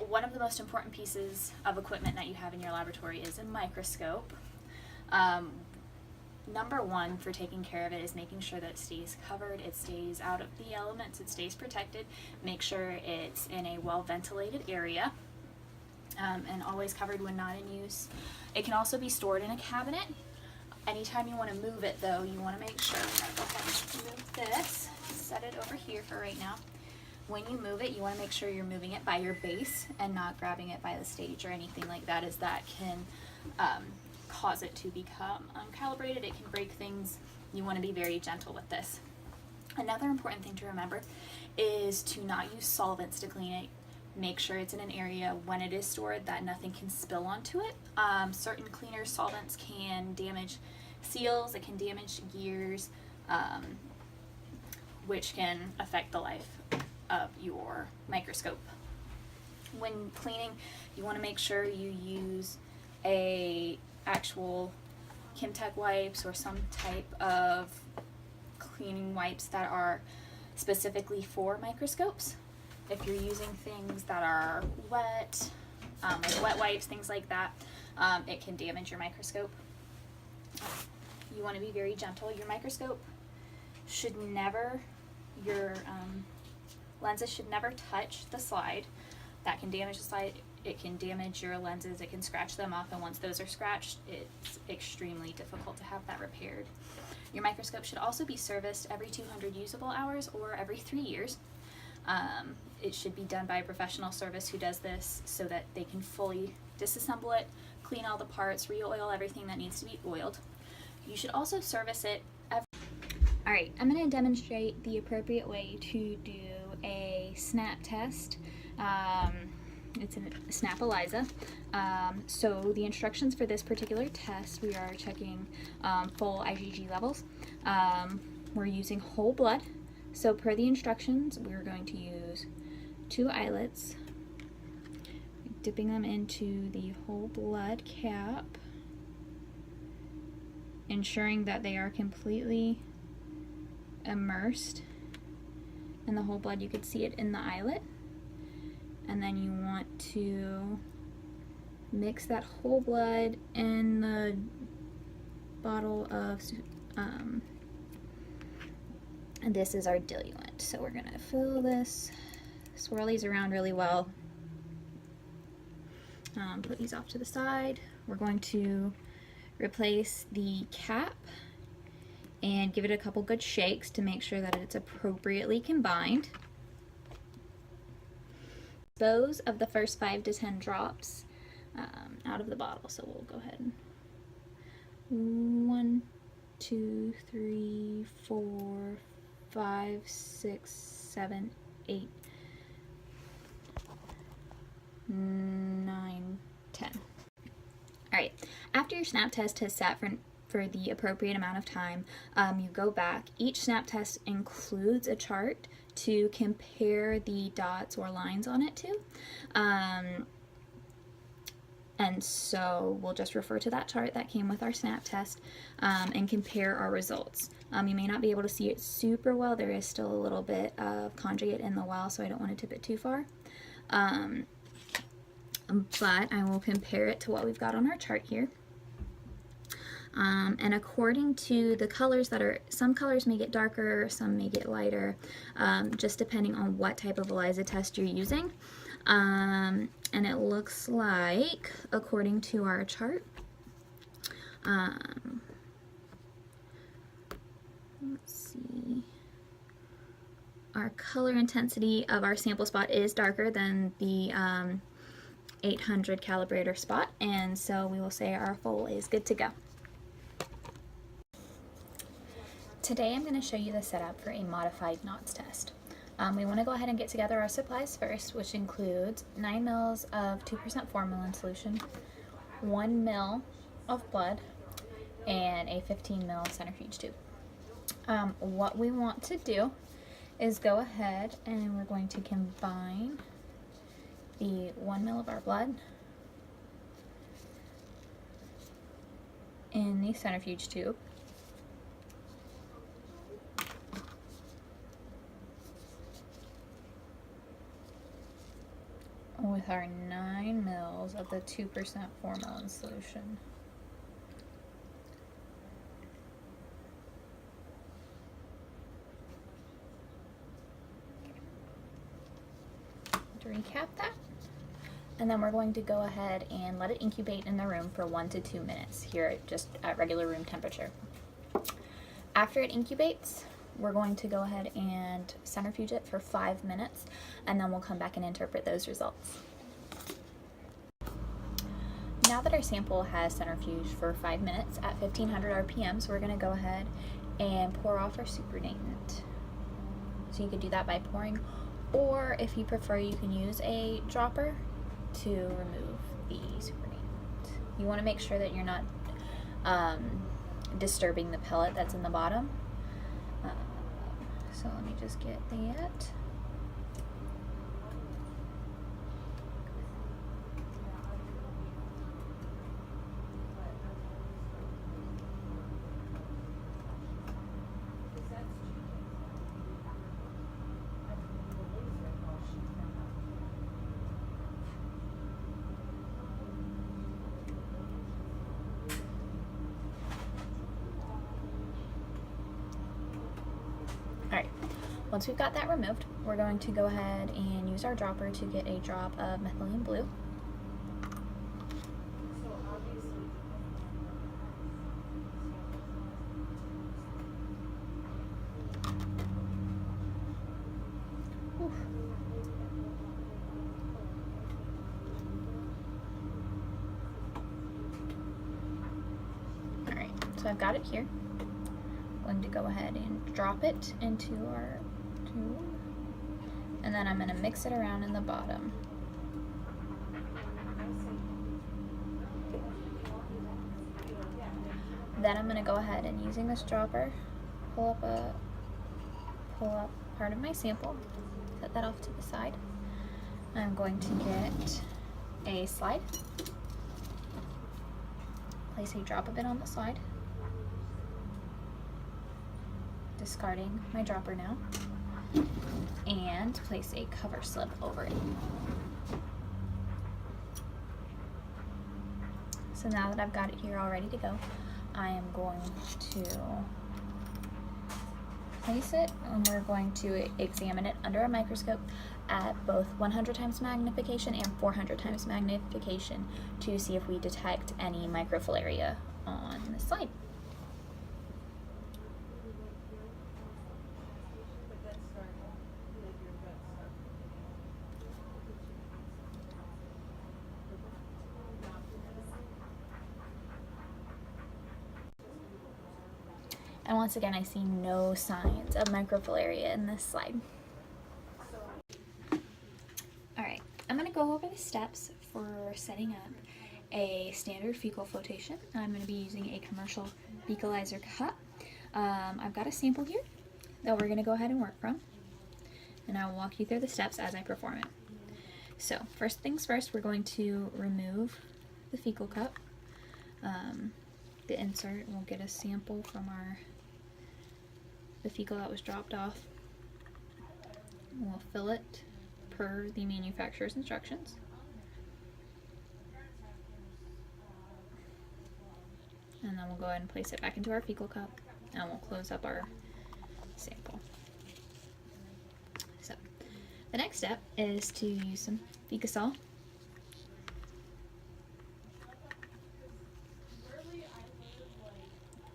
one of the most important pieces of equipment that you have in your laboratory is a microscope. Number one for taking care of it is making sure that it stays covered, it stays out of the elements, it stays protected. Make sure it's in a well ventilated area, and always covered when not in use. It can also be stored in a cabinet. Anytime you want to move it though, you want to make sure, I'm going to go ahead and move this, set it over here for right now. When you move it, you want to make sure you're moving it by your base and not grabbing it by the stage or anything like that, as that can cause it to become uncalibrated. It can break things. You want to be very gentle with this. Another important thing to remember is to not use solvents to clean it. Make sure it's in an area when it is stored that nothing can spill onto it. Certain cleaner solvents can damage seals, it can damage gears, which can affect the life of your microscope. When cleaning, you want to make sure you use a actual Kimtech wipes or some type of cleaning wipes that are specifically for microscopes. If you're using things that are wet, like wet wipes, things like that, it can damage your microscope. You want to be very gentle. Your microscope should never, your lenses should never touch the slide. That can damage the slide. It can damage your lenses. It can scratch them off, and once those are scratched, it's extremely difficult to have that repaired. Your microscope should also be serviced every 200 usable hours or every 3 years. It should be done by a professional service who does this so that they can fully disassemble it, clean all the parts, re-oil everything that needs to be oiled. You should also service it every... Alright, I'm going to demonstrate the appropriate way to do a snap test. It's a snap ELISA. So the instructions for this particular test, we are checking full IgG levels. We're using whole blood. So per the instructions, we're going to use 2 islets, dipping them into the whole blood cap, ensuring that they are completely immersed in the whole blood. You could see it in the islet. And then you want to mix that whole blood in the bottle of, and this is our diluent. So we're gonna fill this, swirl these around really well, put these off to the side. We're going to replace the cap and give it a couple good shakes to make sure that it's appropriately combined. Dispose of the first 5 to 10 drops out of the bottle. So we'll go ahead and 1, 2, 3, 4, 5, 6, 7, 8, 9, 10. Alright, after your snap test has sat for the appropriate amount of time, you go back. Each snap test includes a chart to compare the dots or lines on it to. And so we'll just refer to that chart that came with our snap test and compare our results. You may not be able to see it super well. There is still a little bit of conjugate in the well, so I don't want to tip it too far. But I will compare it to what we've got on our chart here. And according to the colors that are, some colors may get darker, some may get lighter, just depending on what type of ELISA test you're using. And it looks like, according to our chart, let's see, our color intensity of our sample spot is darker than the 800 calibrator spot, and so we will say our full is good to go. Today I'm going to show you the setup for a modified knots test. We want to go ahead and get together our supplies first, which includes 9 mils of 2% formalin solution, 1 mil of blood, and a 15 mil centrifuge tube. What we want to do is go ahead and we're going to combine the 1 mil of our blood in the centrifuge tube. with our 9 mils of the 2% formalin solution. To recap that, and then we're going to go ahead and let it incubate in the room for 1 to 2 minutes here, just at regular room temperature. After it incubates, we're going to go ahead and centrifuge it for 5 minutes, and then we'll come back and interpret those results. Now that our sample has centrifuged for 5 minutes at 1500 RPMs, we're going to go ahead and pour off our supernatant. So you could do that by pouring, or if you prefer, you can use a dropper to remove the supernatant. You want to make sure that you're not disturbing the pellet that's in the bottom. So let me just get that. Alright, once we've got that removed, we're going to go ahead and use our dropper to get a drop of methylene blue. Alright, so I've got it here. I'm going to go ahead and drop it into our tube, and then I'm going to mix it around in the bottom. Then I'm going to go ahead and, using this dropper, pull up part of my sample, set that off to the side. I'm going to get a slide, place a drop of it on the slide, discarding my dropper now, and place a cover slip over it. So now that I've got it here all ready to go, I am going to place it, and we're going to examine it under a microscope at both 100 times magnification and 400 times magnification to see if we detect any microfilaria on the slide. And once again, I see no signs of microfilaria in this slide. Alright, I'm going to go over the steps for setting up a standard fecal flotation. I'm going to be using a commercial fecalizer cup. I've got a sample here that we're going to go ahead and work from, and I'll walk you through the steps as I perform it. So, first things first, we're going to remove the fecal cup, the insert. We'll get a sample from the fecal that was dropped off. We'll fill it per the manufacturer's instructions. And then we'll go ahead and place it back into our fecal cup, and we'll close up our sample. So, the next step is to use some Fecasol.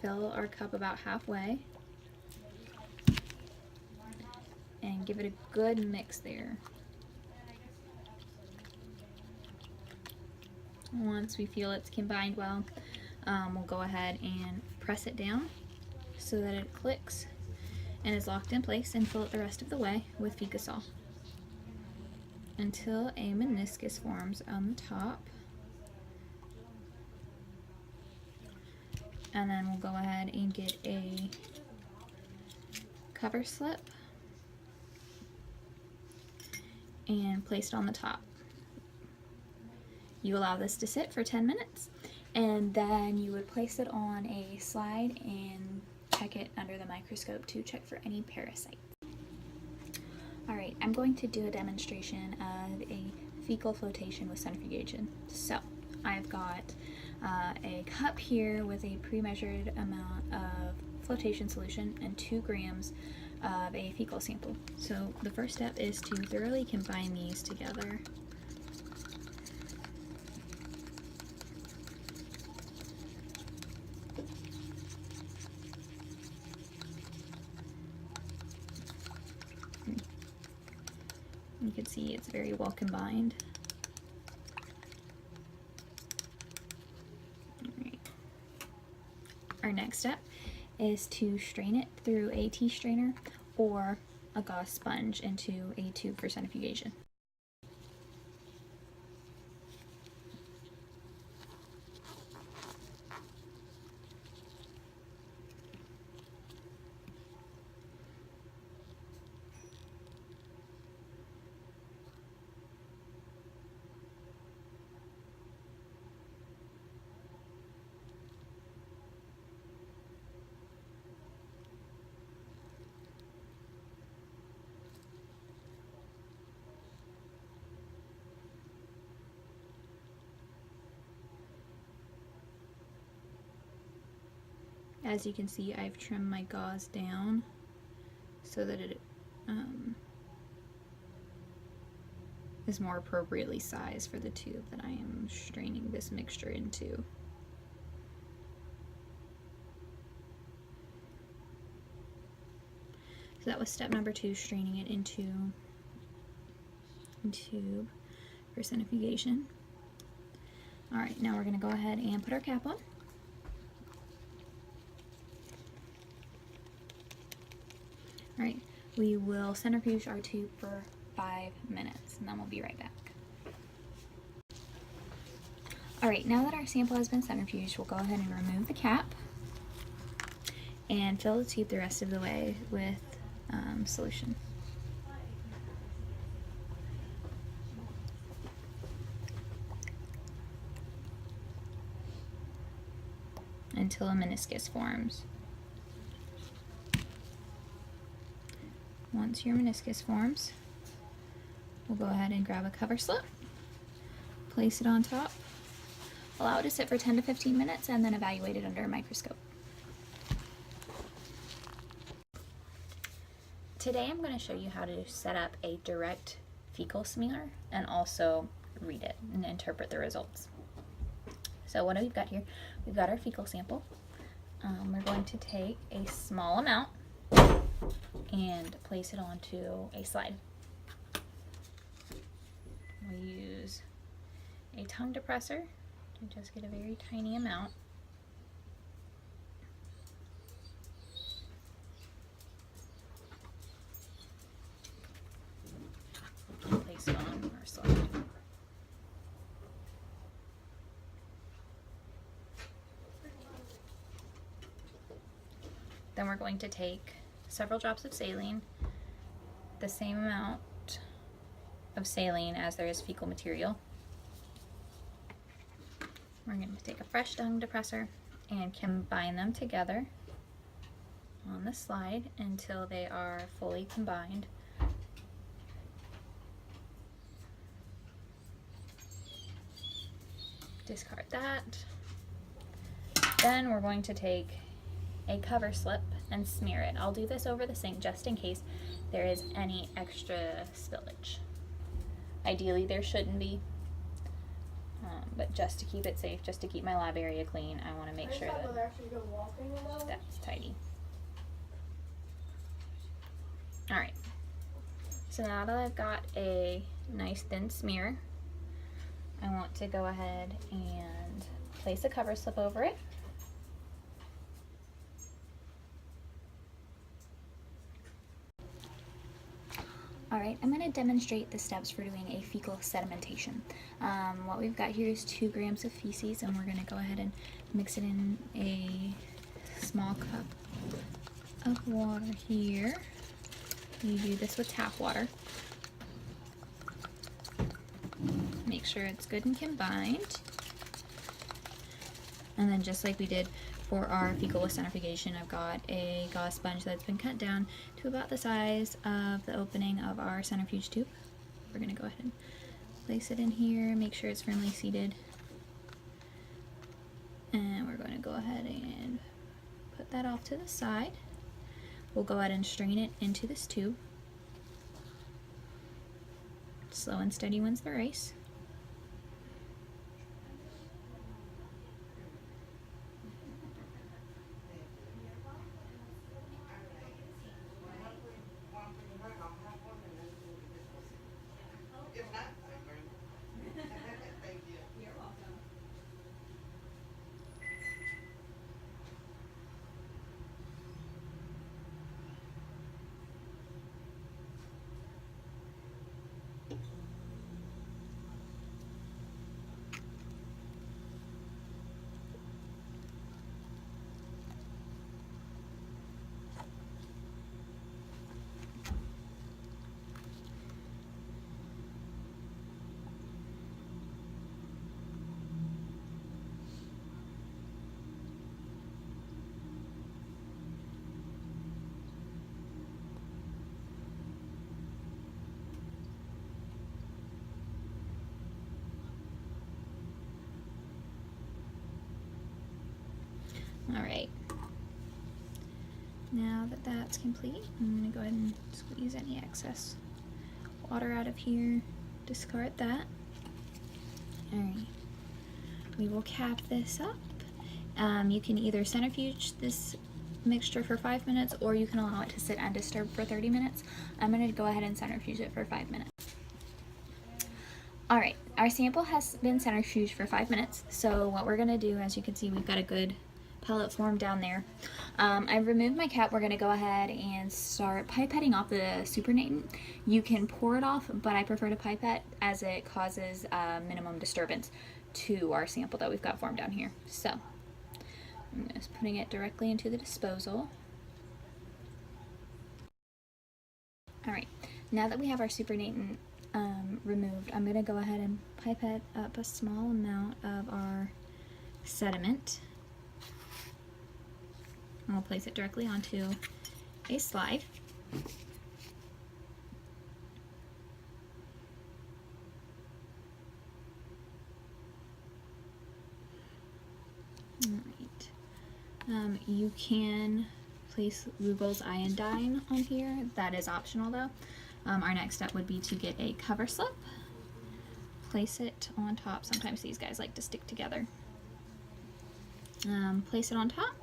Fill our cup about halfway, and give it a good mix there. Once we feel it's combined well, we'll go ahead and press it down so that it clicks and is locked in place, and fill it the rest of the way with Fecasol until a meniscus forms on the top. And then we'll go ahead and get a cover slip and place it on the top. You allow this to sit for 10 minutes, and then you would place it on a slide and check it under the microscope to check for any parasites. Alright, I'm going to do a demonstration of a fecal flotation with centrifugation. So I've got a cup here with a pre-measured amount of flotation solution and 2 grams of a fecal sample. So the first step is to thoroughly combine these together. You can see it's very well combined. Alright. Our next step is to strain it through a tea strainer or a gauze sponge into a tube for centrifugation. As you can see, I've trimmed my gauze down so that it is more appropriately sized for the tube that I am straining this mixture into. So that was step number 2, straining it into a tube for centrifugation. Alright, now we're going to go ahead and put our cap on. Alright, we will centrifuge our tube for 5 minutes and then we'll be right back. Alright, now that our sample has been centrifuged, we'll go ahead and remove the cap and fill the tube the rest of the way with solution. Until a meniscus forms. Once your meniscus forms, we'll go ahead and grab a cover slip, place it on top, allow it to sit for 10 to 15 minutes, and then evaluate it under a microscope. Today I'm going to show you how to set up a direct fecal smear and also read it and interpret the results. So what we've got here, we've got our fecal sample. We're going to take a small amount and place it onto a slide. We'll use a tongue depressor to just get a very tiny amount. Place it on our slide. Then we're going to take several drops of saline, the same amount of saline as there is fecal material. We're going to take a fresh tongue depressor and combine them together on the slide until they are fully combined. Discard that. Then we're going to take a cover slip and smear it. I'll do this over the sink just in case there is any extra spillage. Ideally there shouldn't be, but just to keep it safe, just to keep my lab area clean, I want to make sure that that's tidy. Alright, so now that I've got a nice thin smear, I want to go ahead and place a cover slip over it. Alright, I'm going to demonstrate the steps for doing a fecal sedimentation. What we've got here is 2 grams of feces, and we're going to go ahead and mix it in a small cup of water here. You do this with tap water. Make sure it's good and combined. And then just like we did for our fecal with centrifugation, I've got a gauze sponge that's been cut down to about the size of the opening of our centrifuge tube. We're going to go ahead and place it in here, make sure it's firmly seated. And we're going to go ahead and put that off to the side. We'll go ahead and strain it into this tube. Slow and steady wins the race. All right, now that that's complete, I'm gonna go ahead and squeeze any excess water out of here, discard that. All right, we will cap this up. You can either centrifuge this mixture for 5 minutes, or you can allow it to sit undisturbed for 30 minutes. I'm gonna go ahead and centrifuge it for 5 minutes. All right, our sample has been centrifuged for 5 minutes. So what we're gonna do, as you can see, we've got a good pellet form down there. I've removed my cap. We're going to go ahead and start pipetting off the supernatant. You can pour it off, but I prefer to pipette as it causes minimum disturbance to our sample that we've got formed down here. So I'm just putting it directly into the disposal. All right, now that we have our supernatant removed, I'm going to go ahead and pipette up a small amount of our sediment. And we'll place it directly onto a slide. All right. You can place Rugel's iodine on here. That is optional though. Our next step would be to get a cover slip, place it on top. Sometimes these guys like to stick together. Place it on top.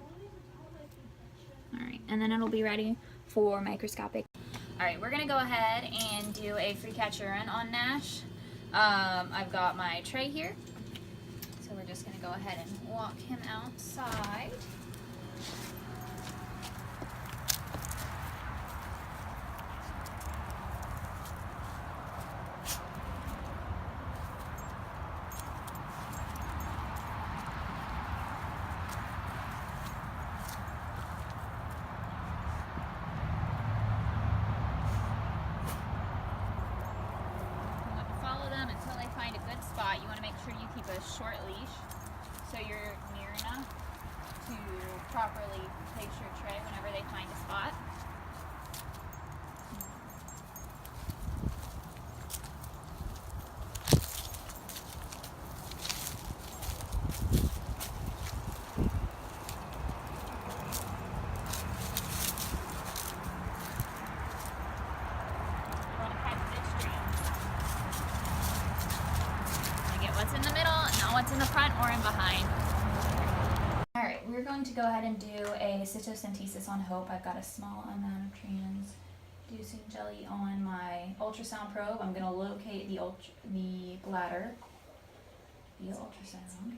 All right, and then it'll be ready for microscopic. All right, we're gonna go ahead and do a free catch urine on Nash. I've got my tray here, so we're just gonna go ahead and walk him outside. Spot. You want to make sure you keep a short leash so you're near enough to properly place your tray whenever they find a spot. What's in the middle, not what's in the front or in behind. All right, we're going to go ahead and do a cytocentesis on Hope. I've got a small amount of transducing jelly on my ultrasound probe. I'm going to locate the bladder via ultrasound.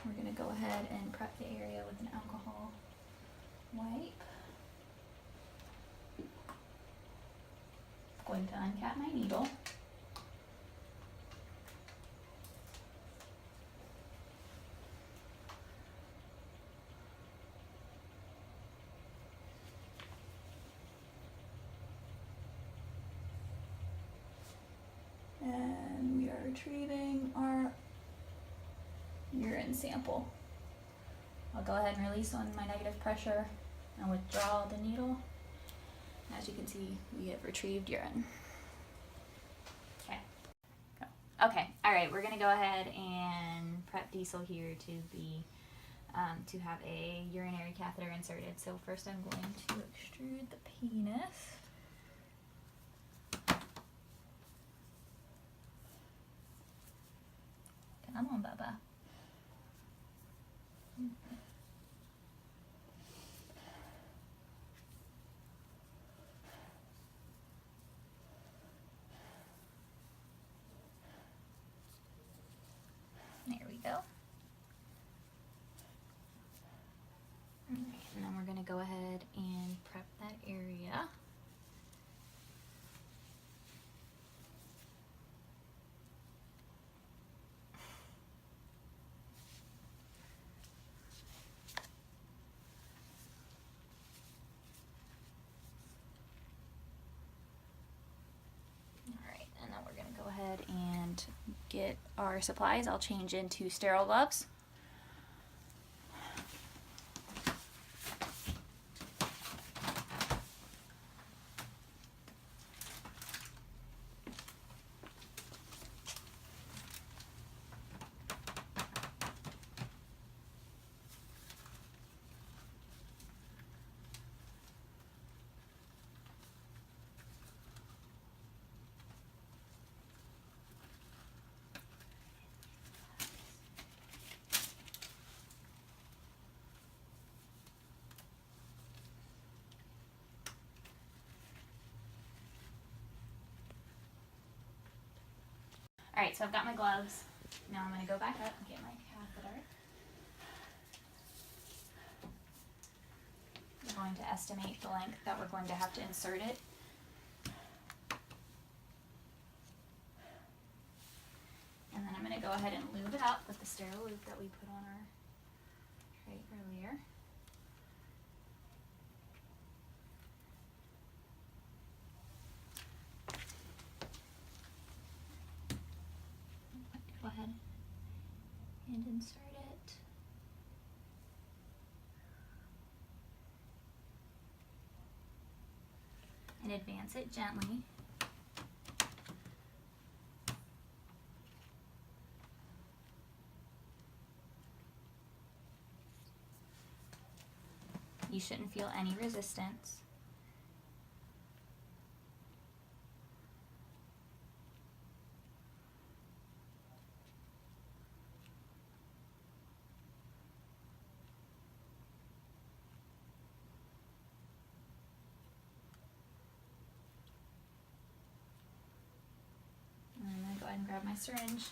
We're going to go ahead and prep the area with an alcohol wipe. Going to uncap my needle. And we are retrieving our urine sample. I'll go ahead and release on my negative pressure and withdraw the needle. As you can see, we have retrieved urine. Okay, all right, we're gonna go ahead and prep Diesel here to be to have a urinary catheter inserted. So first I'm going to extrude the penis. Come on, Bubba. There we go. Alright, and then we're going to go ahead and prep that area. Alright, and then we're going to go ahead and get our supplies. I'll change into sterile gloves. Alright, so I've got my gloves. Now I'm going to go back up and get my catheter. I'm going to estimate the length that we're going to have to insert it. And then I'm going to go ahead and lube it up with the sterile lube that we put on our tray earlier. Go ahead and insert it. And advance it gently. You shouldn't feel any resistance. I'm going to go ahead and grab my syringe.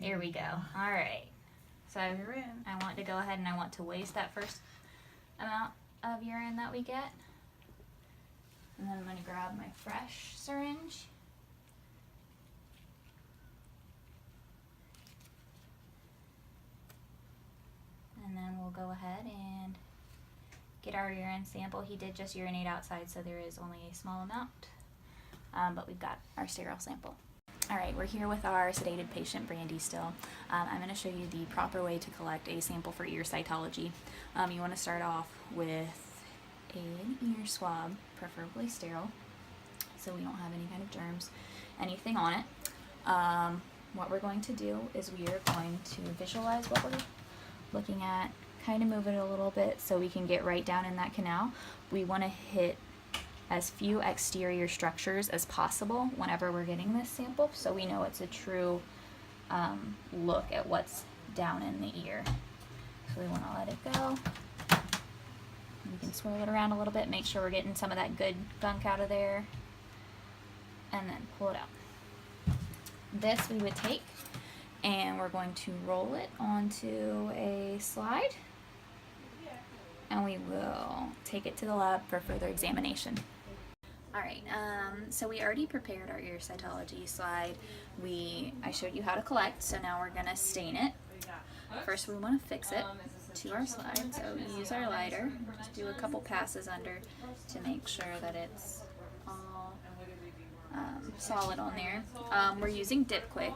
There we go. All right. So You're in. I want to go ahead and I want to waste that first amount of urine that we get. And then I'm going to grab my fresh syringe. And then we'll go ahead and get our urine sample. He did just urinate outside, so there is only a small amount. But we've got our sterile sample. All right, we're here with our sedated patient, Brandy, still. I'm going to show you the proper way to collect a sample for ear cytology. You want to start off with an ear swab, preferably sterile, so we don't have any kind of germs, anything on it. What we're going to do is we are going to visualize what we're looking at, kind of move it a little bit so we can get right down in that canal. We want to hit as few exterior structures as possible whenever we're getting this sample, so we know it's a true look at what's down in the ear. So we want to let it go. You can swirl it around a little bit, make sure we're getting some of that good gunk out of there, and then pull it out. This we would take and we're going to roll it onto a slide, and we will take it to the lab for further examination. Alright, so we already prepared our ear cytology slide. I showed you how to collect, so now we're going to stain it. First we want to fix it to our slide, so we use our lighter, just do a couple passes under to make sure that it's all solid on there. We're using Dip Quick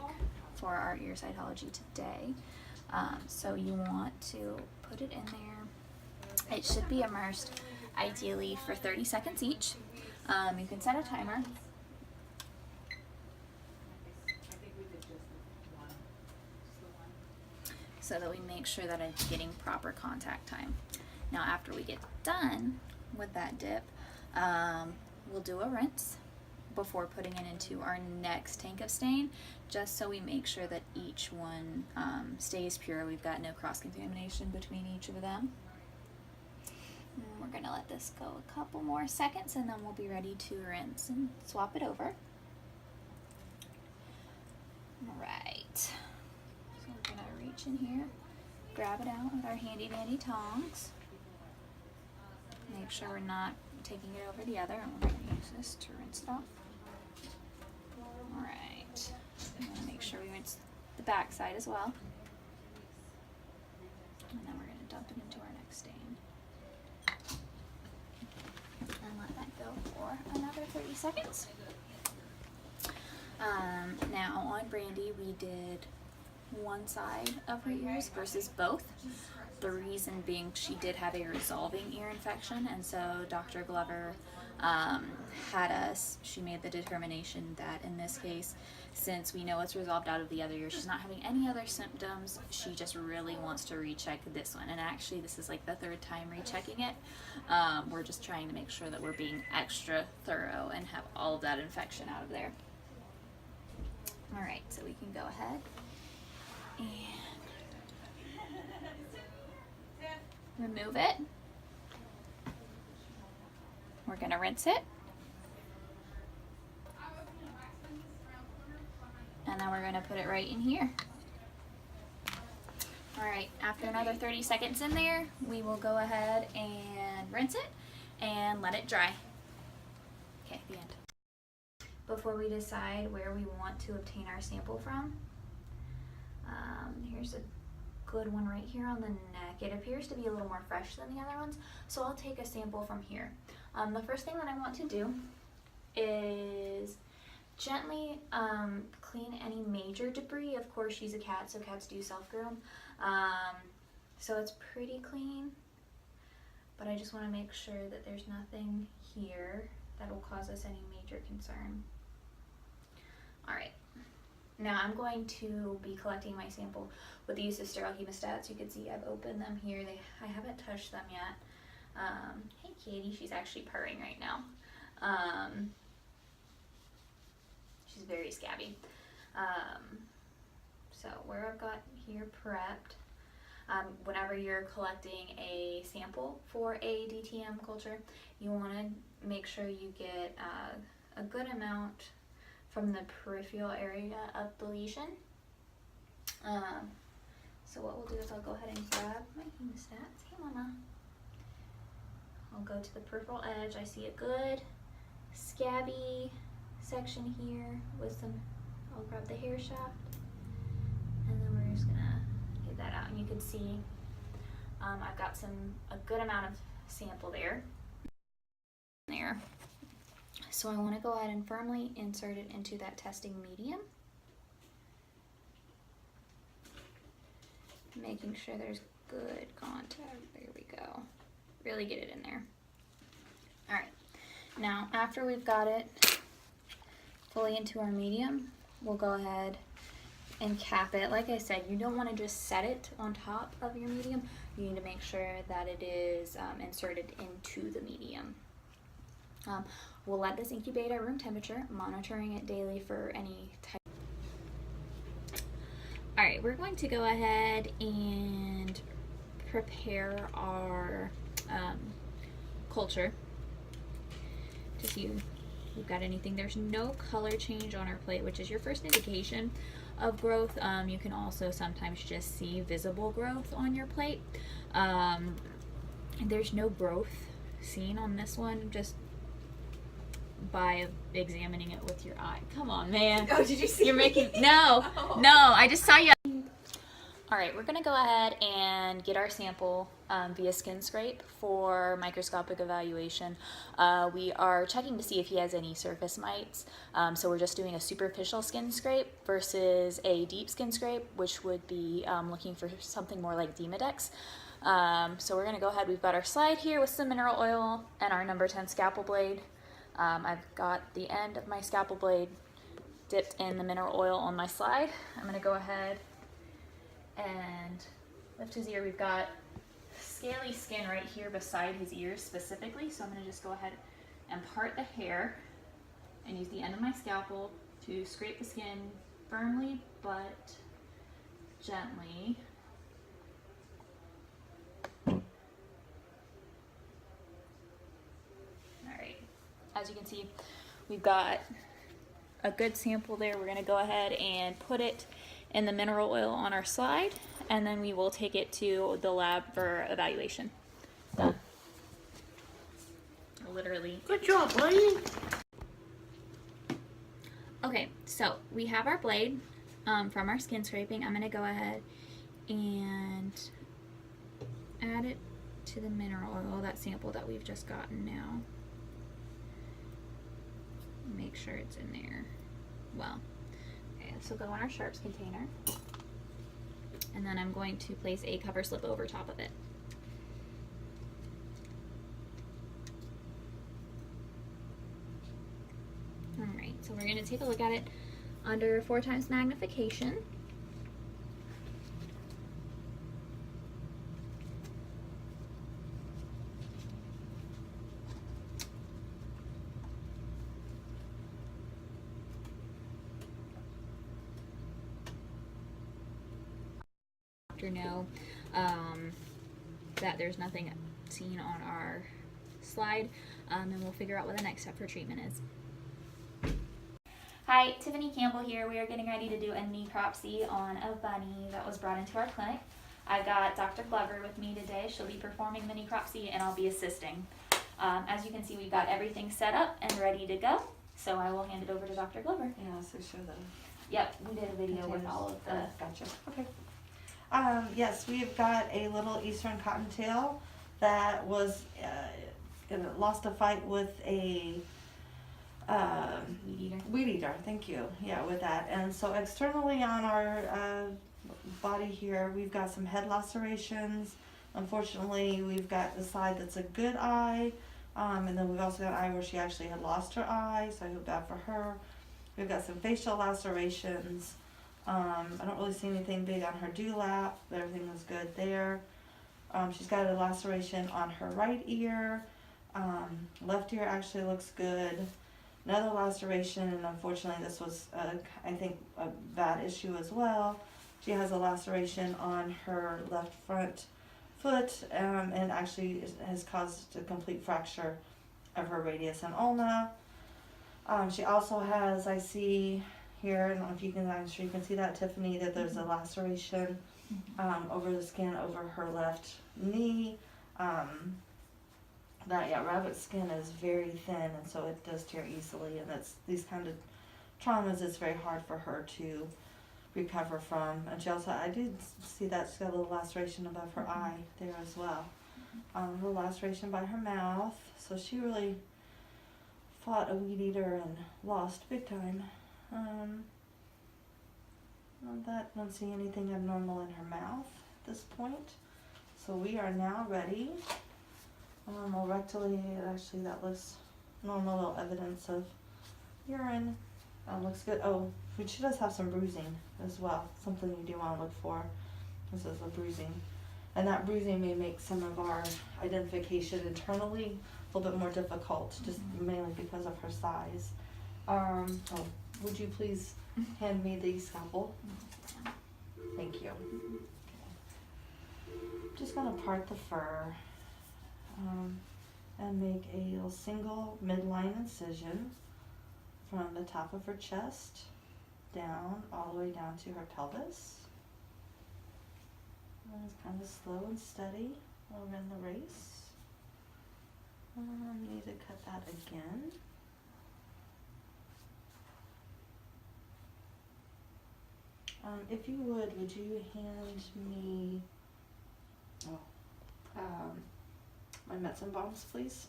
for our ear cytology today, so you want to put it in there. It should be immersed ideally for 30 seconds each. You can set a timer. So that we make sure that it's getting proper contact time. Now after we get done with that dip, we'll do a rinse before putting it into our next tank of stain, just so we make sure that each one stays pure. We've got no cross-contamination between each of them. And we're going to let this go a couple more seconds, and then we'll be ready to rinse and swap it over. Alright, so we're going to reach in here, grab it out with our handy dandy tongs. Make sure we're not taking it over the other, and we're going to use this to rinse it off. Alright, I'm going to make sure we rinse the back side as well. And then we're going to dump it into our next stain. And let that go for another 30 seconds. Now on Brandy, we did one side of her ears versus both. The reason being she did have a resolving ear infection, and so Dr. Glover she made the determination that in this case, since we know it's resolved out of the other ear, she's not having any other symptoms, she just really wants to recheck this one. And actually this is like the third time rechecking it. We're just trying to make sure that we're being extra thorough and have all of that infection out of there. Alright, so we can go ahead and remove it. We're going to rinse it. And then we're going to put it right in here. Alright, after another 30 seconds in there, we will go ahead and rinse it and let it dry. Okay, the end. Before we decide where we want to obtain our sample from, here's a good one right here on the neck. It appears to be a little more fresh than the other ones, so I'll take a sample from here. The first thing that I want to do is gently clean any major debris. Of course, she's a cat, so cats do self-groom. So it's pretty clean, but I just want to make sure that there's nothing here that will cause us any major concern. Alright, now I'm going to be collecting my sample with the use of sterile hemostats. You can see I've opened them here. I haven't touched them yet. Hey Katie, she's actually purring right now. She's very scabby. So where I've got here prepped, whenever you're collecting a sample for a DTM culture, you want to make sure you get a good amount from the peripheral area of the lesion. So what we'll do is I'll go ahead and grab my hemostats. Hey mama. I'll go to the peripheral edge. I see a good scabby section here with some, I'll grab the hair shaft, and then we're just gonna get that out. And you can see I've got a good amount of sample there. So I want to go ahead and firmly insert it into that testing medium, making sure there's good contact. There we go. Really get it in there. Alright, now after we've got it fully into our medium, we'll go ahead and cap it. Like I said, you don't want to just set it on top of your medium. You need to make sure that it is inserted into the medium. We'll let this incubate at room temperature, monitoring it daily for any type. Alright, we're going to go ahead and prepare our culture. Just you we've got anything. There's no color change on our plate, which is your first indication of growth. You can also sometimes just see visible growth on your plate. There's no growth seen on this one, just by examining it with your eye. Come on, man. Oh, did you see? You're making no, Oh. no. I just saw you. All right, we're gonna go ahead and get our sample via skin scrape for microscopic evaluation. We are checking to see if he has any surface mites. So we're just doing a superficial skin scrape versus a deep skin scrape, which would be looking for something more like Demodex. So we're gonna go ahead. We've got our slide here with some mineral oil and our number 10 scalpel blade. I've got the end of my scalpel blade dipped in the mineral oil on my slide. I'm gonna go ahead and lift his ear. We've got scaly skin right here beside his ears specifically, so I'm going to just go ahead and part the hair and use the end of my scalpel to scrape the skin firmly but gently. Alright, as you can see, we've got a good sample there. We're going to go ahead and put it in the mineral oil on our slide, and then we will take it to the lab for evaluation. Done. Literally. Good job, buddy. Okay, so we have our blade from our skin scraping. I'm going to go ahead and add it to the mineral oil, that sample that we've just gotten now. Make sure it's in there well. This will go in our sharps container, and then I'm going to place a cover slip over top of it. Alright, so we're going to take a look at it under 4 times magnification. Know that there's nothing seen on our slide, and we'll figure out what the next step for treatment is. Hi, Tiffany Campbell here. We are getting ready to do a necropsy on a bunny that was brought into our clinic. I've got Dr. Glover with me today. She'll be performing the necropsy and I'll be assisting. As you can see, we've got everything set up and ready to go, so I will hand it over to Dr. Glover. Yeah, so show them. Yep, we did a video with all of the... Gotcha. Okay. Yes, we've got a little eastern cottontail that was lost a fight with a weed eater. Thank you. Yeah, with that. And so externally on our body here, we've got some head lacerations. Unfortunately, we've got the side that's a good eye, and then we've also got an eye where she actually had lost her eye, so I hope that for her. We've got some facial lacerations. I don't really see anything big on her dewlap, but everything was good there. She's got a laceration on her right ear. Left ear actually looks good. Another laceration, and unfortunately this was, I think, a bad issue as well. She has a laceration on her left front foot, and actually has caused a complete fracture of her radius and ulna. She also has, I see here, I don't know if you can, I'm sure you can see that, Tiffany, that there's a laceration over the skin over her left knee. Rabbit skin is very thin, and so it does tear easily, and that's these kind of traumas, it's very hard for her to recover from. And she also, I did see that she's got a little laceration above her eye there as well. A little laceration by her mouth, so she really fought a weed eater and lost big time. Don't see anything abnormal in her mouth at this point. So we are now ready. Rectally, actually that looks normal, little evidence of urine. Looks good. Oh, she does have some bruising as well. Something you do want to look for. This is a bruising. And that bruising may make some of our identification internally a little bit more difficult, just mainly because of her size. Would you please hand me the scalpel? Thank you. Okay. Just going to part the fur and make a little single midline incision from the top of her chest down, all the way down to her pelvis. And it's kind of slow and steady. We'll run the race. Need to cut that again. If you would you hand me my medicine bombs, please?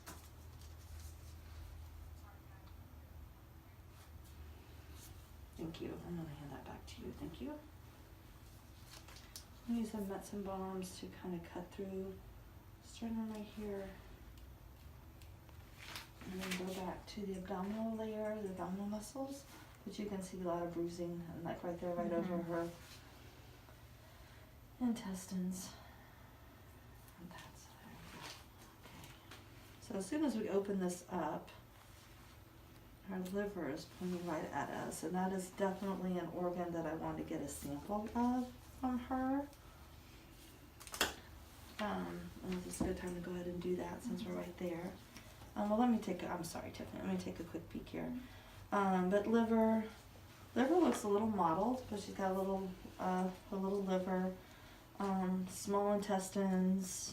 Thank you. I'm going to hand that back to you. Thank you. I'm use some medicine bombs to kind of cut through sternum right here. And then go back to the abdominal layer, the abdominal muscles. But you can see a lot of bruising, and like right there, right over her intestines. And that's there. Okay. So as soon as we open this up, her liver is pointing right at us, and that is definitely an organ that I want to get a sample of from her. And it's a good time to go ahead and do that since we're right there. Well, I'm sorry, Tiffany, let me take a quick peek here. But liver looks a little mottled, but she's got a little liver, small intestines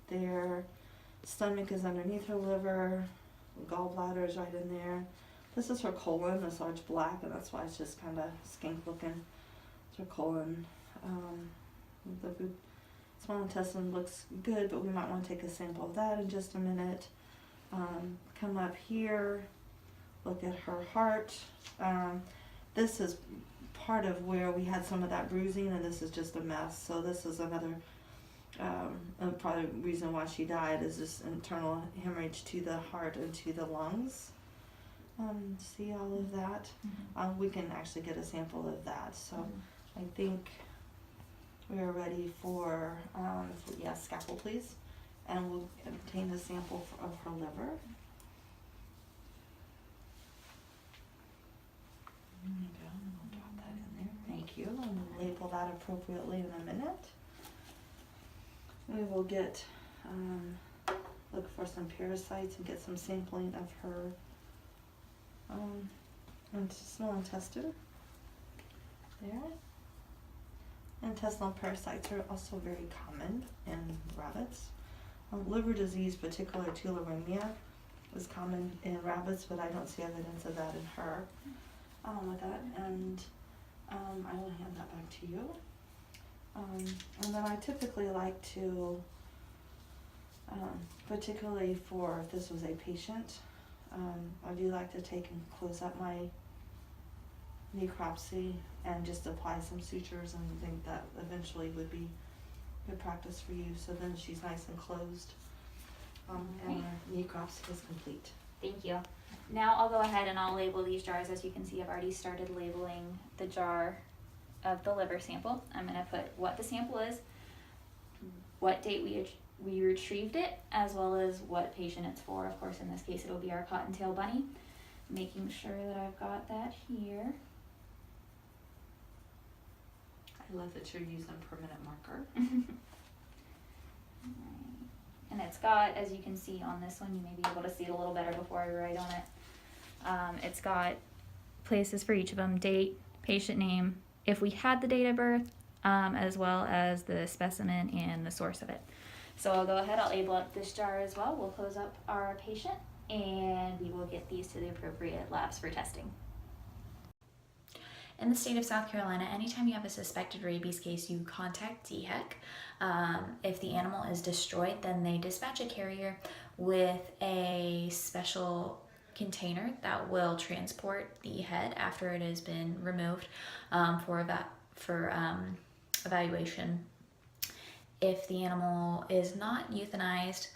there, stomach is underneath her liver, gallbladder is right in there. This is her colon, this large black, and that's why it's just kind of skink looking. It's her colon. The small intestine looks good, but we might want to take a sample of that in just a minute. Come up here, look at her heart. This is part of where we had some of that bruising, and this is just a mess. So this is another probably reason why she died, is this internal hemorrhage to the heart and to the lungs. See all of that? We can actually get a sample of that. So I think we are ready for, scalpel please. And we'll obtain a sample of her liver. There you go, and we'll drop that in there. Thank you, and we'll label that appropriately in a minute. We will get, look for some parasites and get some sampling of her small intestine. There. Intestinal parasites are also very common in rabbits. Liver disease, particular tularemia, is common in rabbits, but I don't see evidence of that in her. With that, and I will hand that back to you. And then I typically like to, particularly for if this was a patient, I do like to take and close up my necropsy and just apply some sutures, and think that eventually would be good practice for you. So then she's nice and closed, and her necropsy is complete. Thank you. Now I'll go ahead and I'll label these jars. As you can see, I've already started labeling the jar of the liver sample. I'm going to put what the sample is, what date we retrieved it, as well as what patient it's for. Of course, in this case, it'll be our cottontail bunny. Making sure that I've got that here. I love that you're using permanent marker. And it's got, as you can see on this one, you may be able to see it a little better before I write on it. It's got places for each of them, date, patient name, if we had the date of birth, as well as the specimen and the source of it. So I'll go ahead, I'll label up this jar as well. We'll close up our patient and we will get these to the appropriate labs for testing. In the state of South Carolina, anytime you have a suspected rabies case, you contact DHEC. If the animal is destroyed, then they dispatch a carrier with a special container that will transport the head after it has been removed for evaluation. If the animal is not euthanized,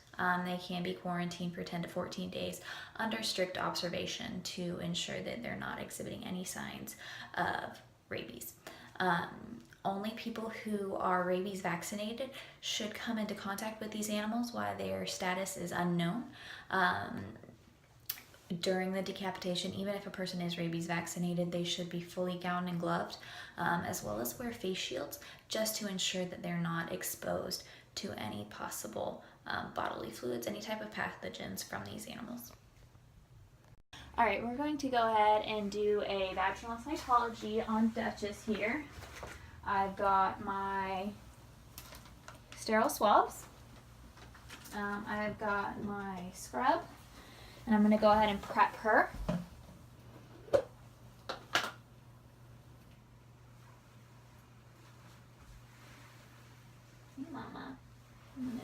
they can be quarantined for 10 to 14 days under strict observation to ensure that they're not exhibiting any signs of rabies. Only people who are rabies vaccinated should come into contact with these animals while their status is unknown. During the decapitation, even if a person is rabies vaccinated, they should be fully gowned and gloved, as well as wear face shields, just to ensure that they're not exposed to any possible bodily fluids, any type of pathogens from these animals. Alright, we're going to go ahead and do a vaginal cytology on Duchess here. I've got my sterile swabs. I've got my scrub, and I'm going to go ahead and prep her. Hey, Mama. I'm gonna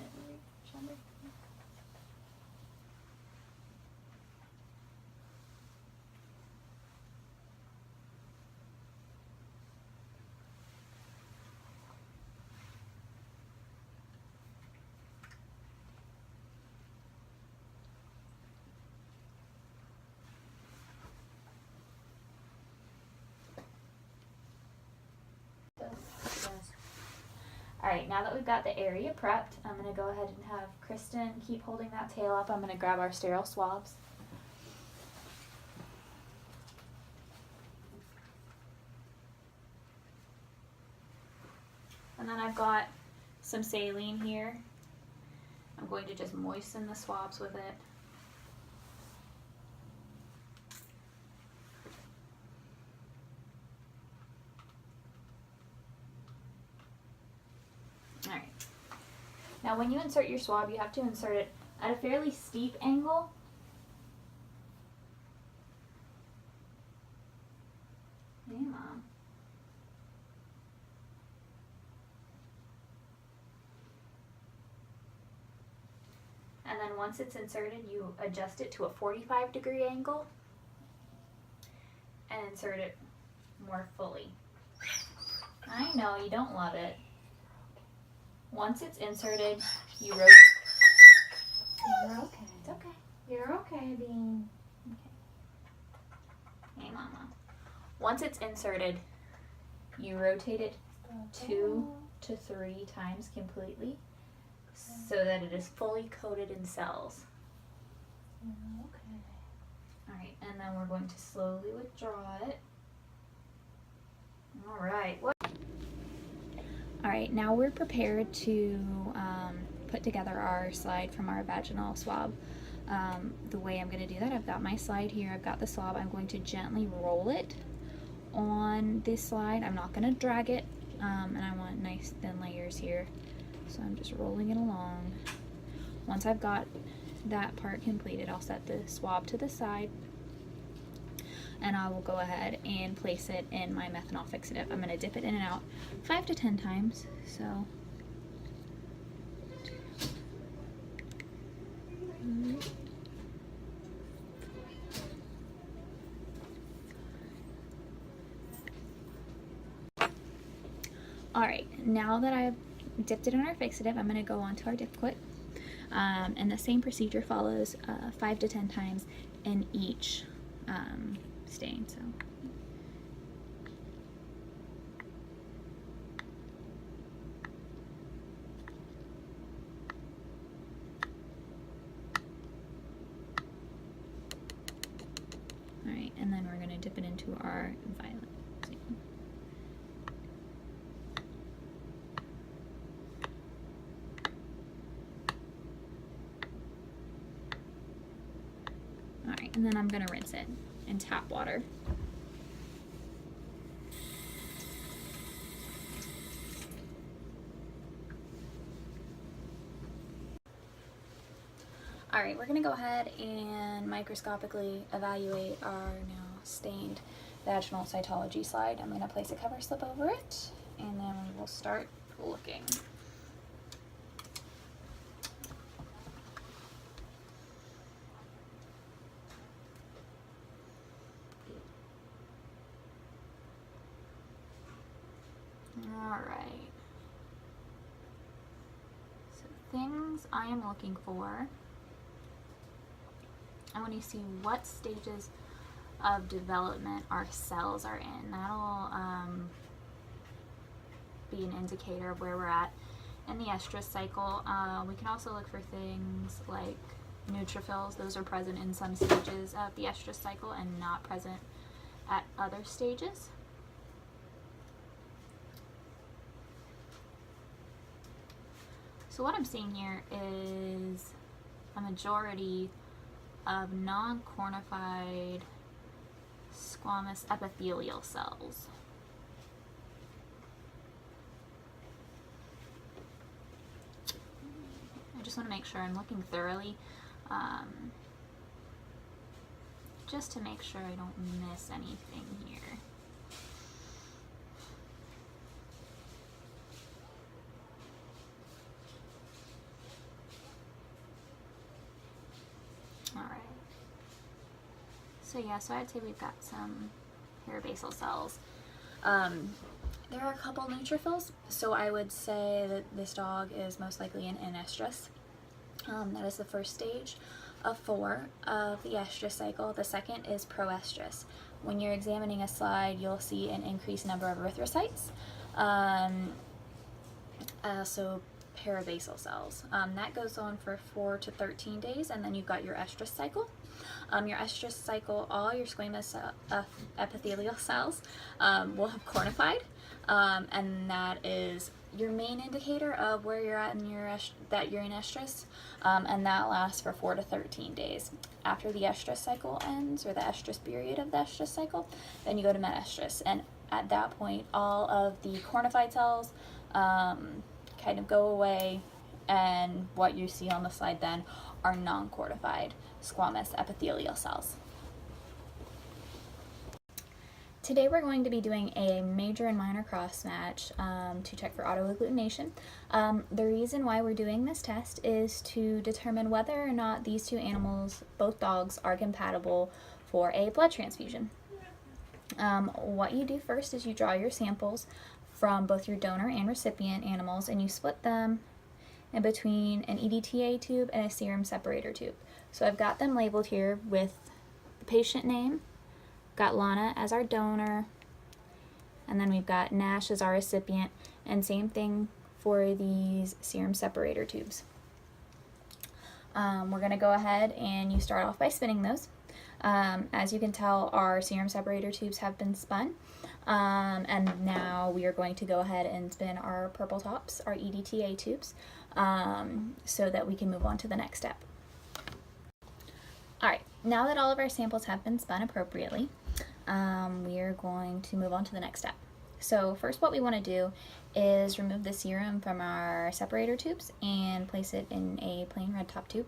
Alright, now that we've got the area prepped, I'm going to go ahead and have Kristen keep holding that tail up. I'm going to grab our sterile swabs. And then I've got some saline here. I'm going to just moisten the swabs with it. Alright. Now when you insert your swab, you have to insert it at a fairly steep angle. Hey, Mom. And then once it's inserted, you adjust it to a 45-degree angle and insert it more fully. I know, you don't love it. Once it's inserted, you rotate. You're okay. It's okay. You're okay, Bean. Okay. Hey, Mama. Once it's inserted, you rotate it 2 to 3 times completely so that it is fully coated in cells. You're okay. Alright, and then we're going to slowly withdraw it. Alright. Alright, now we're prepared to put together our slide from our vaginal swab. The way I'm going to do that, I've got my slide here, I've got the swab. I'm going to gently roll it on this slide. I'm not going to drag it, and I want nice thin layers here. So I'm just rolling it along. Once I've got that part completed, I'll set the swab to the side, and I will go ahead and place it in my methanol fixative. I'm going to dip it in and out 5 to 10 times. So alright, now that I've dipped it in our fixative, I'm going to go on to our dip quit. And the same procedure follows 5 to 10 times in each stain. So alright, and then we're going to dip it into our violet. Alright, and then I'm going to rinse it in tap water. Alright, we're going to go ahead and microscopically evaluate our now stained vaginal cytology slide. I'm going to place a cover slip over it, and then we will start looking. Alright, so things I am looking for, I want to see what stages of development our cells are in. That'll be an indicator of where we're at in the estrus cycle. We can also look for things like neutrophils. Those are present in some stages of the estrus cycle and not present at other stages. So what I'm seeing here is a majority of non-cornified squamous epithelial cells. I just want to make sure I'm looking thoroughly, just to make sure I don't miss anything here. Alright. So yeah, so I'd say we've got some parabasal cells. There are a couple neutrophils, so I would say that this dog is most likely an estrus. That is the first stage of 4 of the estrus cycle. The second is proestrus. When you're examining a slide, you'll see an increased number of erythrocytes. Also parabasal cells. That goes on for 4 to 13 days, and then you've got your estrus cycle. Your estrus cycle, all your squamous epithelial cells will have cornified, and that is your main indicator of where you're at in that you're in estrus, and that lasts for 4 to 13 days. After the estrus cycle ends, or the estrus period of the estrus cycle, then you go to metaestrus, and at that point, all of the cornified cells kind of go away, and what you see on the slide then are non-cortified squamous epithelial cells. Today we're going to be doing a major and minor cross match to check for autoagglutination. The reason why we're doing this test is to determine whether or not these two animals, both dogs, are compatible for a blood transfusion. What you do first is you draw your samples from both your donor and recipient animals, and you split them in between an EDTA tube and a serum separator tube. So I've got them labeled here with the patient name, got Lana as our donor, and then we've got Nash as our recipient, and same thing for these serum separator tubes. We're going to go ahead and you start off by spinning those. As you can tell, our serum separator tubes have been spun, and now we are going to go ahead and spin our purple tops, our EDTA tubes, so that we can move on to the next step. Alright, now that all of our samples have been spun appropriately, we are going to move on to the next step. So first what we want to do is remove the serum from our separator tubes and place it in a plain red top tube.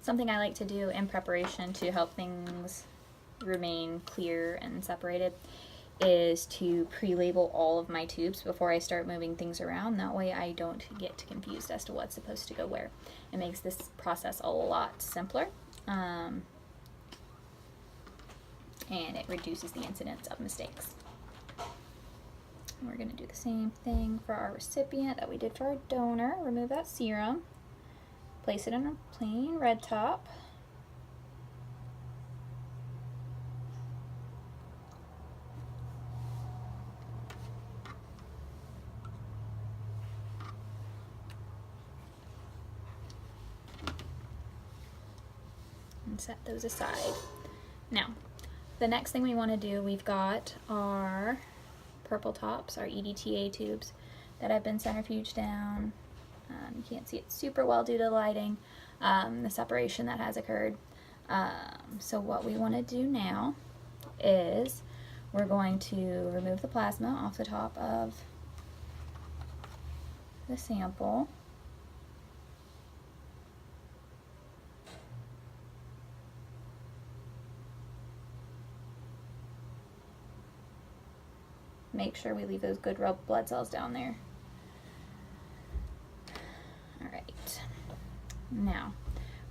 Something I like to do in preparation to help things remain clear and separated is to pre-label all of my tubes before I start moving things around. That way I don't get confused as to what's supposed to go where. It makes this process a lot simpler, and it reduces the incidence of mistakes. We're going to do the same thing for our recipient that we did for our donor. Remove that serum. Place it in a plain red top. And set those aside. Now, the next thing we want to do, we've got our purple tops, our EDTA tubes that have been centrifuged down. You can't see it super well due to the lighting, the separation that has occurred. So what we want to do now is we're going to remove the plasma off the top of the sample. Make sure we leave those good red blood cells down there. Alright, now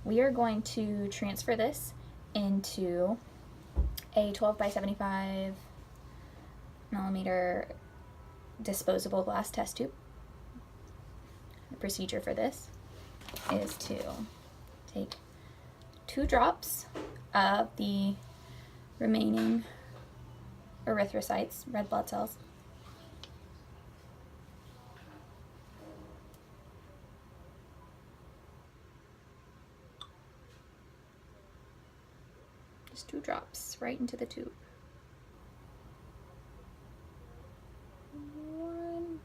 we are going to transfer this into a 12 by 75 millimeter disposable glass test tube. The procedure for this is to take 2 drops of the remaining erythrocytes, red blood cells, just 2 drops right into the tube. 1,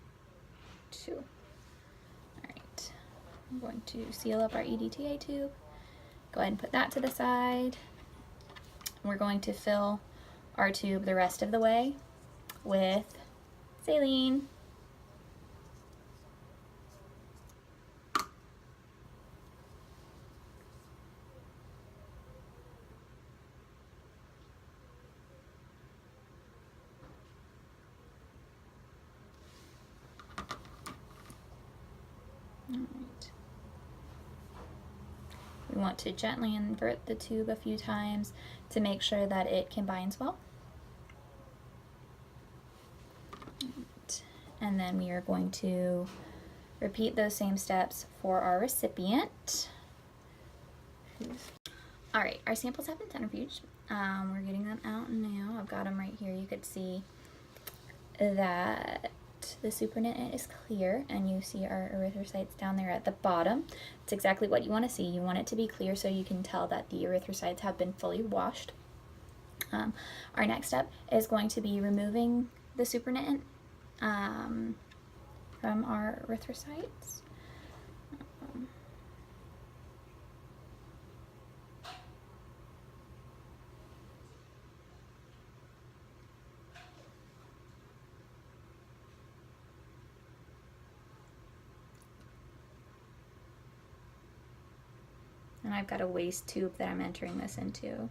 2. All right, I'm going to seal up our EDTA tube. Go ahead and put that to the side. We're going to fill our tube the rest of the way with saline. All right. We want to gently invert the tube a few times to make sure that it combines well. And then we are going to repeat those same steps for our recipient. All right, our samples have been centrifuged. We're getting them out now. I've got them right here. You could see that the supernatant is clear, and you see our erythrocytes down there at the bottom. It's exactly what you want to see. You want it to be clear so you can tell that the erythrocytes have been fully washed. Our next step is going to be removing the supernatant from our erythrocytes. And I've got a waste tube that I'm entering this into.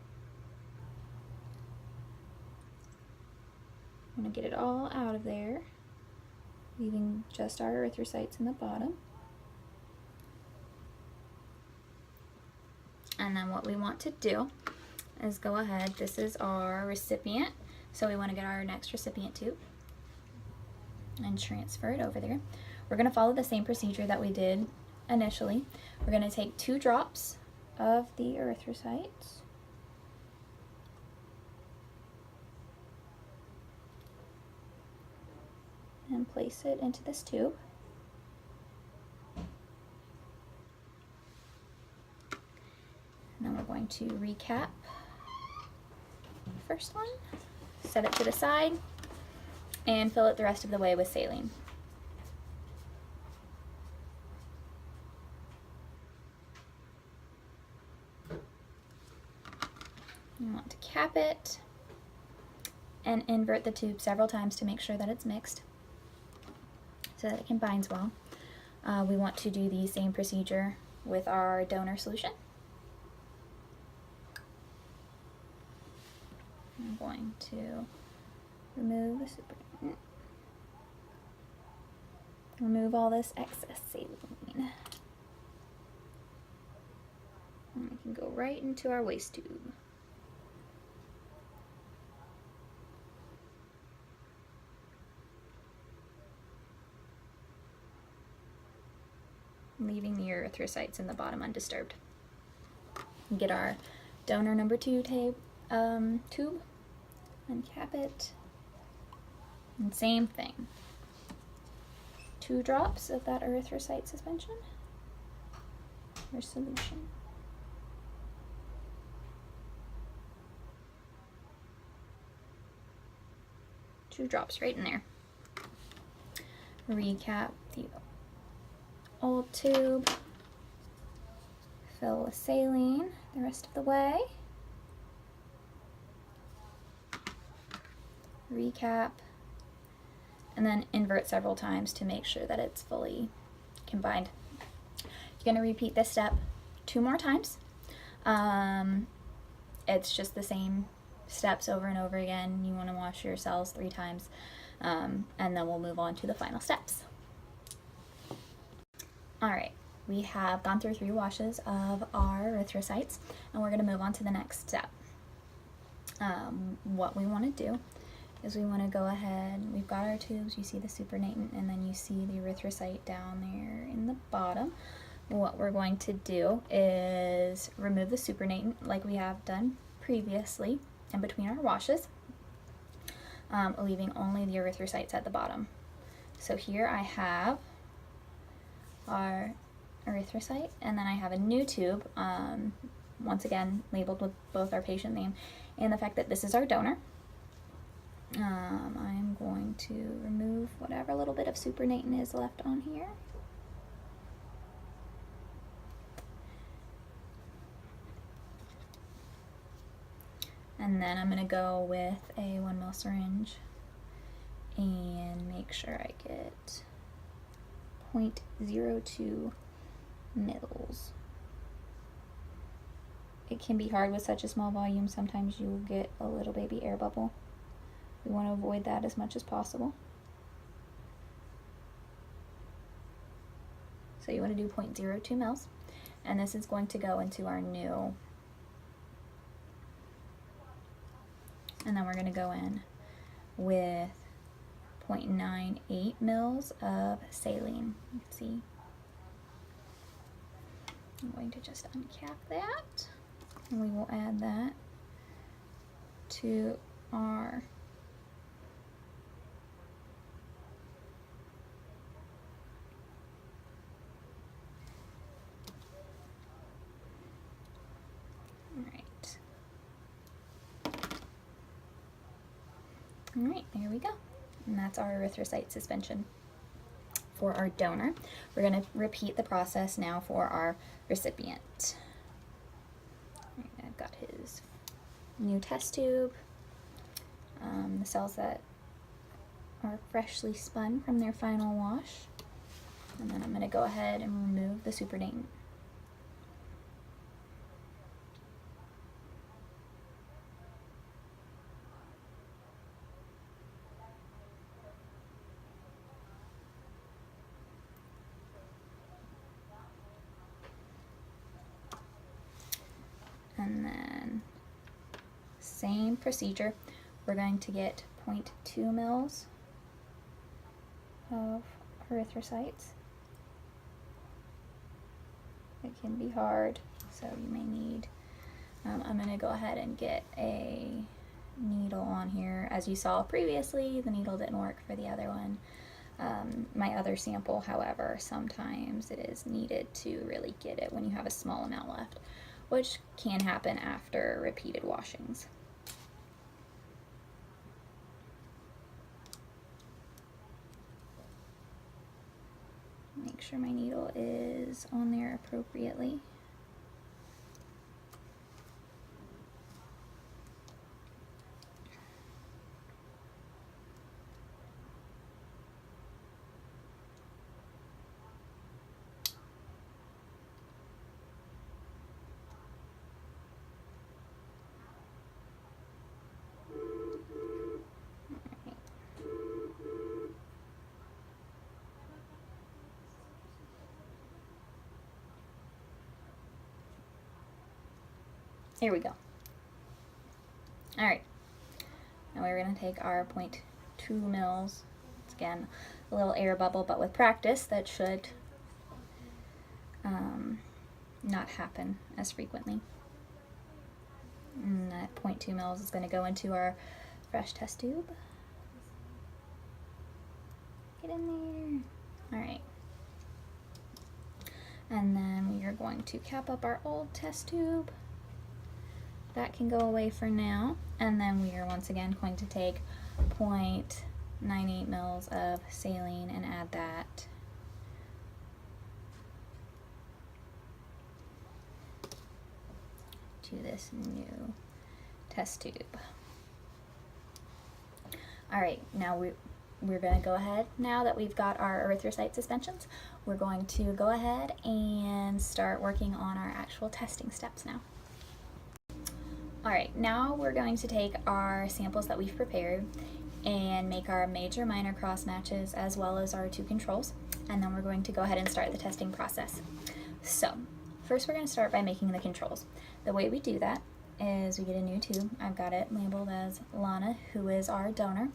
I'm going to get it all out of there, leaving just our erythrocytes in the bottom. And then what we want to do is go ahead, this is our recipient, so we want to get our next recipient tube and transfer it over there. We're going to follow the same procedure that we did initially. We're going to take 2 drops of the erythrocytes. And place it into this tube. And then we're going to recap the first one, set it to the side, and fill it the rest of the way with saline. You want to cap it and invert the tube several times to make sure that it's mixed so that it combines well. We want to do the same procedure with our donor solution. I'm going to remove the supernatant. Remove all this excess saline. And we can go right into our waste tube. Leaving the erythrocytes in the bottom undisturbed. Get our donor number 2 tube, uncap it, and same thing. 2 drops of that erythrocyte suspension or solution. Two drops right in there. Recap the old tube, fill with saline the rest of the way, recap, and then invert several times to make sure that it's fully combined. You're going to repeat this step 2 more times. It's just the same steps over and over again. You want to wash your cells 3 times, and then we'll move on to the final steps. Alright, we have gone through 3 washes of our erythrocytes, and we're going to move on to the next step. What we want to do is we want to go ahead, we've got our tubes, you see the supernatant, and then you see the erythrocyte down there in the bottom. what we're going to do is remove the supernatant like we have done previously in between our washes, leaving only the erythrocytes at the bottom. So here I have our erythrocyte, and then I have a new tube, once again labeled with both our patient name and the fact that this is our donor. I'm going to remove whatever little bit of supernatant is left on here. And then I'm going to go with a 1 ml syringe and make sure I get 0.02 mils. It can be hard with such a small volume. Sometimes you'll get a little baby air bubble. We want to avoid that as much as possible. So you want to do 0.02 mils. And this is going to go into our new. And then we're going to go in with 0.98 mils of saline. You can see. I'm going to just uncap that. And we will add that to our Alright, there we go. And that's our erythrocyte suspension for our donor. We're going to repeat the process now for our recipient. Right, I've got his new test tube, the cells that are freshly spun from their final wash, and then I'm going to go ahead and remove the supernatant. And then same procedure, we're going to get 0.2 mils of erythrocytes. It can be hard, so you may need, I'm going to go ahead and get a needle on here. As you saw previously, the needle didn't work for the other one. My other sample, however, sometimes it is needed to really get it when you have a small amount left, which can happen after repeated washings. Make sure my needle is on there appropriately. Here we go. All right, now we're going to take our 0.2 mils. It's again a little air bubble, but with practice that should not happen as frequently. And that 0.2 mils is going to go into our fresh test tube. Get in there. All right. And then we are going to cap up our old test tube. That can go away for now, and then we are once again going to take 0.98 mils of saline and add that to this new test tube. Alright, now we're going to go ahead, now that we've got our erythrocyte suspensions, we're going to go ahead and start working on our actual testing steps now. Alright, now we're going to take our samples that we've prepared and make our major minor cross matches as well as our 2 controls, and then we're going to go ahead and start the testing process. So, first we're going to start by making the controls. The way we do that is we get a new tube. I've got it labeled as Lana, who is our donor,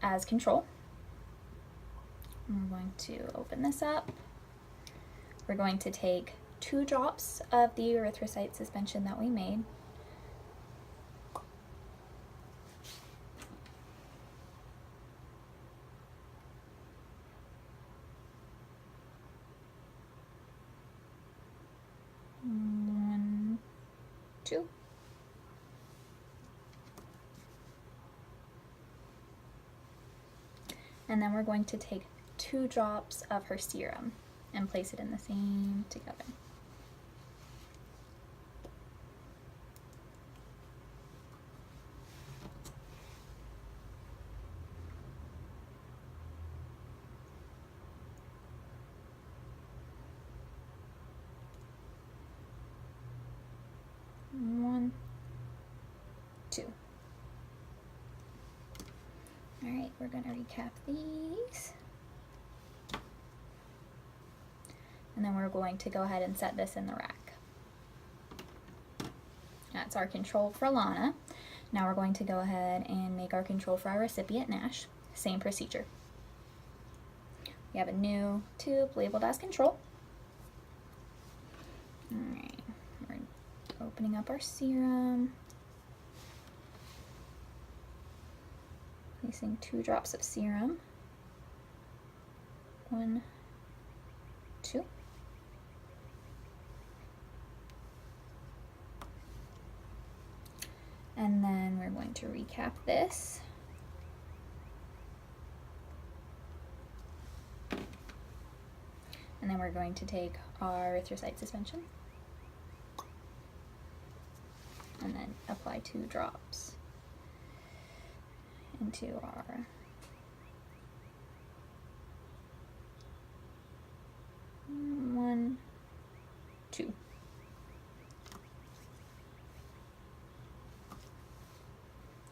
as control. And we're going to open this up. we're going to take 2 drops of the erythrocyte suspension that we made. One, 2. And then we're going to take 2 drops of her serum and place it in the same together. One, 2. All right, we're going to recap these. And then we're going to go ahead and set this in the rack. That's our control for Lana. Now we're going to go ahead and make our control for our recipient, Nash. Same procedure. We have a new tube labeled as control. All right, we're opening up our serum. Placing 2 drops of serum. 1, 2. And then we're going to recap this. And then we're going to take our erythrocyte suspension and then apply 2 drops into our one, 2.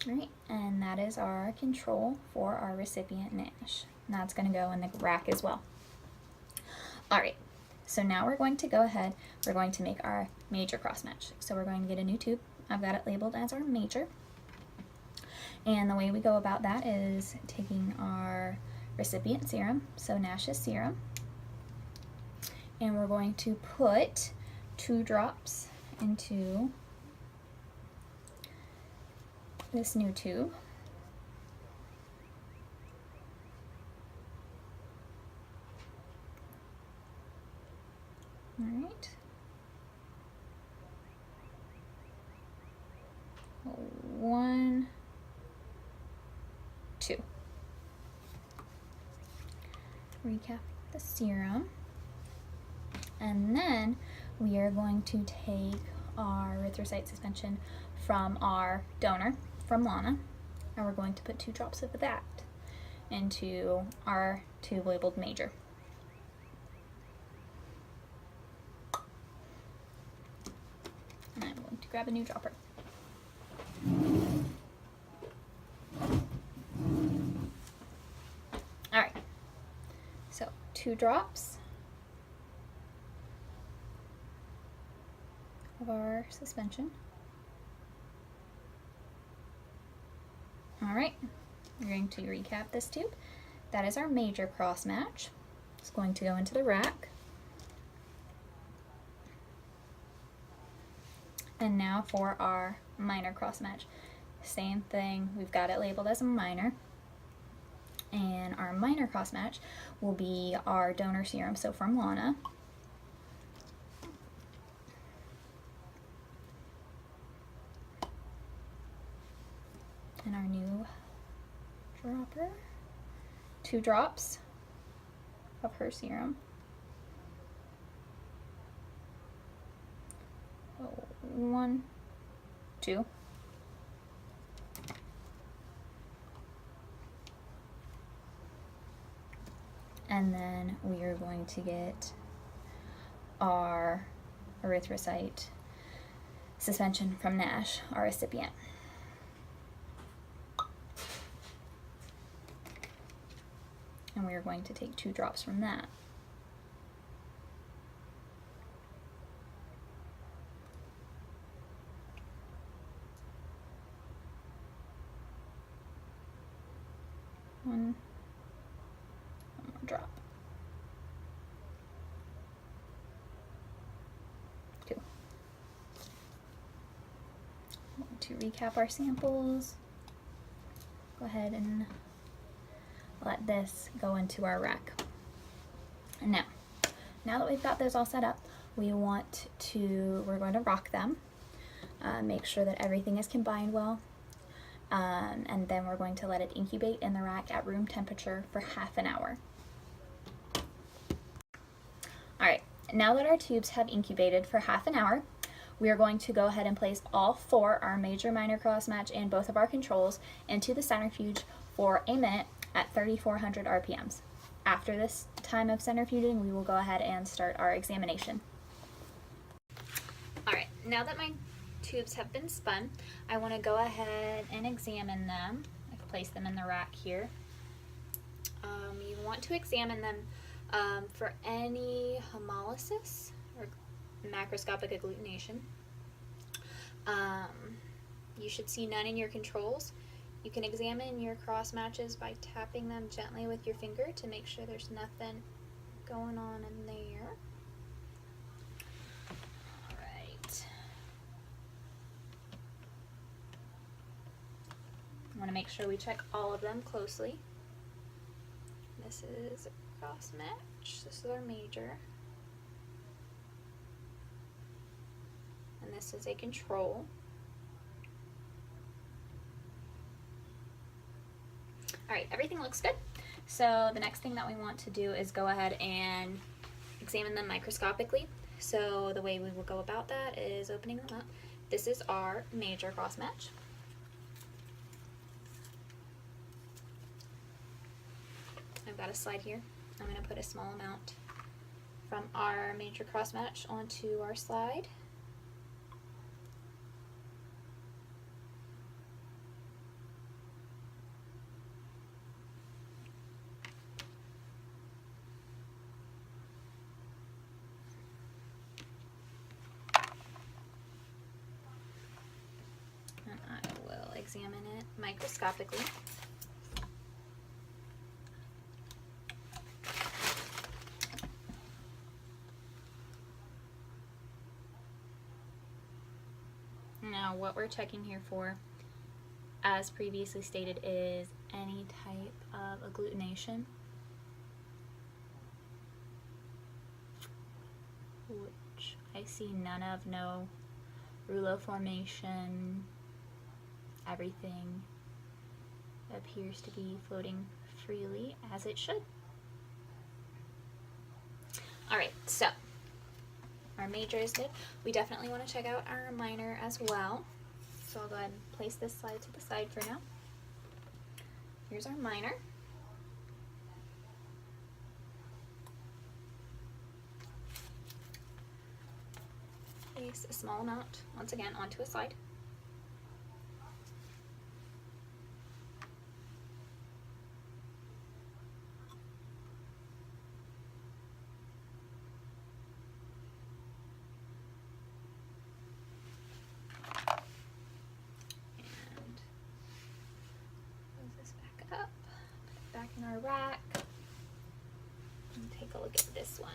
All right, and that is our control for our recipient, Nash. And that's going to go in the rack as well. All right, so now we're going to go ahead, we're going to make our major cross match. So we're going to get a new tube. I've got it labeled as our major. And the way we go about that is taking our recipient serum, so Nash's serum, and we're going to put 2 drops into this new tube. All right. 1, 2. Recap the serum. And then we are going to take our erythrocyte suspension from our donor, from Lana, and we're going to put 2 drops of that into our tube labeled major. And I'm going to grab a new dropper. All right, so 2 drops of our suspension. All right, we're going to recap this tube. That is our major cross match. It's going to go into the rack. And now for our minor cross match. Same thing, we've got it labeled as a minor. And our minor cross match will be our donor serum, so from Lana. And our new dropper, 2 drops of her serum. 1, 2. And then we are going to get our erythrocyte suspension from Nash, our recipient. And we are going to take 2 drops from that. One more drop. to recap our samples. Go ahead and let this go into our rack. And now that we've got those all set up, we're going to rock them, make sure that everything is combined well, and then we're going to let it incubate in the rack at room temperature for half an hour. Alright, now that our tubes have incubated for half an hour, we are going to go ahead and place all 4, our major, minor, cross match, and both of our controls, into the centrifuge for a minute at 3,400 RPMs. After this time of centrifuging, we will go ahead and start our examination. Alright, now that my tubes have been spun, I want to go ahead and examine them. I've placed them in the rack here. You want to examine them for any hemolysis or macroscopic agglutination. You should see none in your controls. You can examine your cross matches by tapping them gently with your finger to make sure there's nothing going on in there. Alright. I want to make sure we check all of them closely. This is a cross match. This is our major. And this is a control. Alright, everything looks good. So the next thing that we want to do is go ahead and examine them microscopically. So the way we will go about that is opening them up. This is our major cross match. I've got a slide here. I'm going to put a small amount from our major cross match onto our slide. And I will examine it microscopically. Now what we're checking here for, as previously stated, is any type of agglutination, which I see none of. No rouleau formation. Everything appears to be floating freely as it should. Alright, so our major is good. We definitely want to check out our minor as well. So I'll go ahead and place this slide to the side for now. Here's our minor. Place a small amount, once again, onto a slide. Back in our rack and take a look at this one.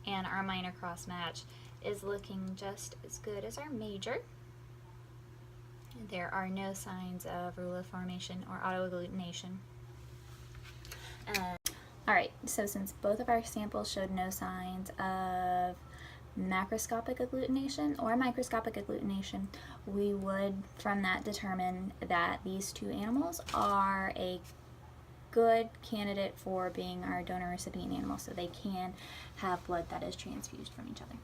And our minor cross match is looking just as good as our major. There are no signs of rouleau formation or autoagglutination. Alright, so since both of our samples showed no signs of macroscopic agglutination or microscopic agglutination, we would from that determine that these two animals are a good candidate for being our donor recipient animal, so they can have blood that is transfused from each other.